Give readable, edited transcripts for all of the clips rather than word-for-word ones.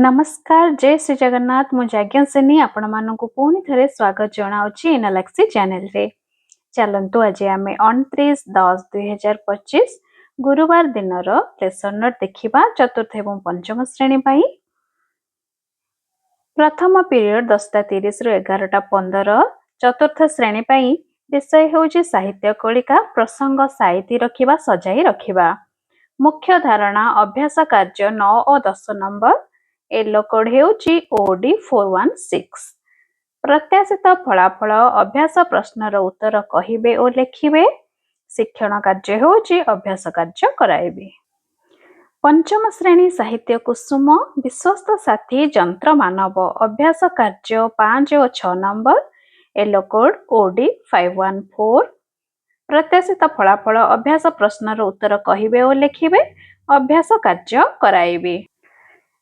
नमस्कार जय श्री जगन्नाथ मु जाज्ञसेनी आपण मानक पुणी थे स्वागत जनावि एनालाक्सी चैनल रे। चलतु आज आम 29/10/2025 गुरुवार दिन लेसन नोट देखा चतुर्थ एवं पंचम श्रेणी पाई। प्रथम पीरियड 10:30 रु 11:15। चतुर्थ श्रेणी पाई विषय होउछि साहित्य कलिका प्रसंग साइती रखिबा सजाई रखिबा। मुख्य धारणा अभ्यास कार्य 9 और 10 नंबर। येलो कोड हेउछि OD 416। प्रत्याशित फलाफल अभ्यास प्रश्नर उत्तर कहिबे और लेखिबे। शिक्षण कार्य हेउछि अभ्यास कार्य कराइबे। पंचम श्रेणी साहित्य कुसुम विश्वस्त साथी जंत्र मानव अभ्यास कार्य 5 और 6 नंबर। Yellow code OD 514। प्रत्याशित फलाफल अभ्यास प्रश्नर उत्तर कहिबे और लेखिबे। अभ्यास कार्य कराइबे।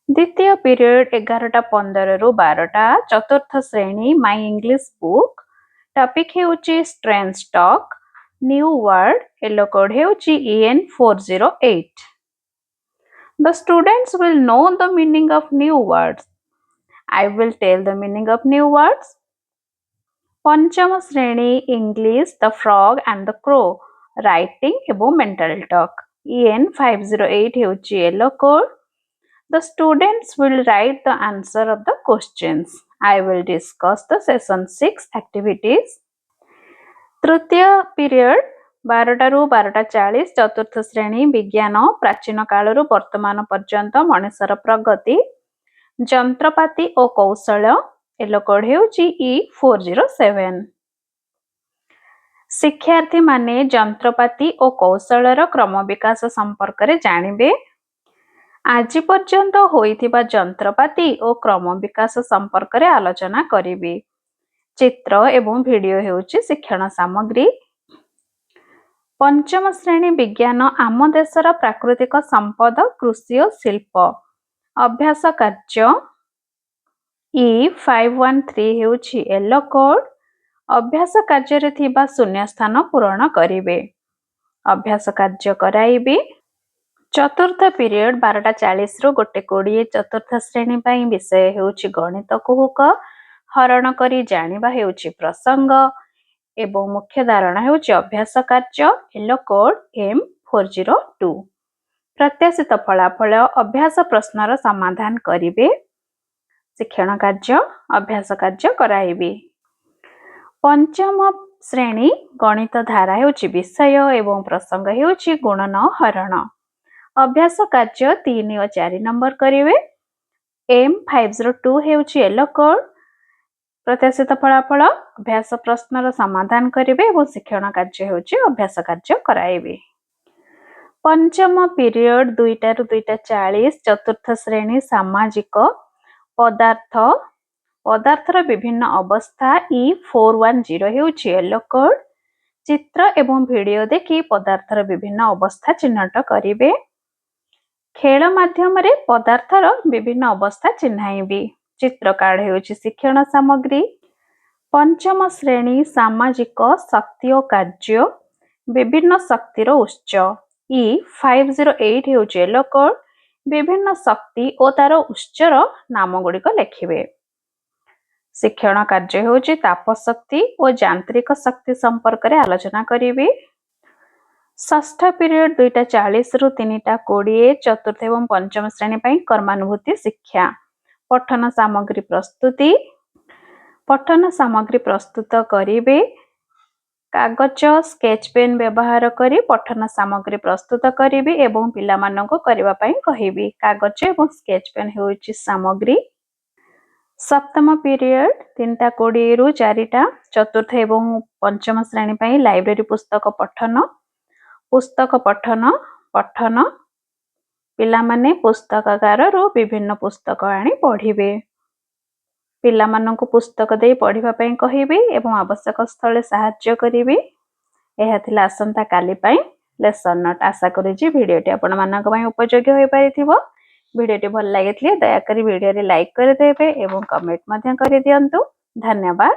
द्वितीय पीरियड 11:15 रु 12। चतुर्थ श्रेणी माई इंग्लिश बुक। टॉपिक हेउछि strange talk new word. Yellow code हेउछि EN 408। The students will know the meaning of new words. I will tell the meaning of new words. पंचम श्रेणी English the frog and the crow writing एवं mental talk. EN 508 हेउछि yellow code. The students will write the answer of the questions. I will discuss the session 6 activities. तृतीय period 12 रु 12:40। चतुर्थ श्रेणी विज्ञान प्राचीन कालरू वर्तमान पर्यंत मनुष्यर प्रगति जंत्रपाति और कौशल। Yellow code हेउछि E407। शिक्षार्थी माने जंत्रपाति और कौशलर क्रम विकास संपर्क रे जानिबे। आज पर्यंत होइथिबा जंत्रपाति और क्रम विकास संपर्क रे आलोचना करिवे। चित्र एवं वीडियो हेउछि शिक्षण सामग्री। पंचम श्रेणी विज्ञान आम देशर प्राकृतिक संपद कृषि और शिल्प अभ्यास कार्य E513 हेउछि येलो कोड। अभ्यास कार्य रे थिबा शून्य स्थान पूरण करिवे। अभ्यास कार्य कराइबे। चतुर्थ पीरियड 12:40 रु 1:20। चतुर्थ श्रेणी पाई विषय हेउछि गणित कुहुक हरण करी जानिबा हेउछि प्रसंग एवं मुख्य धारणा हेउछि अभ्यास कार्य। Yellow code M402। प्रत्याशित फलाफल अभ्यास प्रश्नर समाधान करिवे। शिक्षण कार्य अभ्यास कार्य कराइबे। पंचम श्रेणी गणित धारा हेउछि विषय एवं प्रसंग हेउछि गुणन हरण। अभ्यास कार्य 3 और 4 नंबर करिवे। M502 हेउछि yellow code. प्रत्याशित फलाफल अभ्यास प्रश्नर समाधान करिवे और शिक्षण कार्य हेउछि अभ्यास कार्य कराइबे। पंचम पीरियड 2 रु 2:40। चतुर्थ श्रेणी सामाजिक पदार्थ पदार्थर विभिन्न अवस्था E410 हेउछि येलो कोड। चित्र एवं वीडियो देखि पदार्थर विभिन्न अवस्था चिन्हट करिवे। खेल माध्यम रे पदार्थर विभिन्न अवस्था चिन्हाइबे। चित्र कार्ड हेउछि शिक्षण सामग्री। पंचम श्रेणी सामाजिक शक्ति और कार्य विभिन्न शक्तिर उच्च E508 हेउछि येलो कोड। विभिन्न शक्ति और तार उच्चर नाम गुड़िक लेखिबे। शिक्षण कार्य हेउछि ताप शक्ति और यांत्रिक शक्ति संपर्क रे आलोचना करिवे। षष्ठ पीरियड 2:40 रु 3:20। चतुर्थ एवं पंचम श्रेणी पाई कर्मानुभूति शिक्षा पठन सामग्री प्रस्तुति। पठन सामग्री प्रस्तुत करिवे। कागज स्केच पेन व्यवहार करी पठन सामग्री प्रस्तुत करिवे एवं पिला माननको करिवा पाई कहिबे। कागज एवं स्केच पेन हेउछि सामग्री। सप्तम पीरियड 3:20 रु 4टा। चतुर्थ एवं पंचम श्रेणी पाई लाइब्रेरी पुस्तक पठन पुस्तक पठन पठन पिला माने पुस्तकागार रो विभिन्न पुस्तक आनी पढ़िबे। पिला माननको पुस्तक दे पढ़िबा पई कहिबे एवं आवश्यक स्थले सहाय्य करिवे। एहा थिला आसंता काली पई लेसन नोट। आशा करू जे वीडियोटी आपण मानक पई उपयोगी होई पारिथिबो। वीडियोटी भल लागिथिले दया करी वीडियो रे लाइक कर देबे एवं कमेंट मध्य कर दियंतु। धन्यवाद।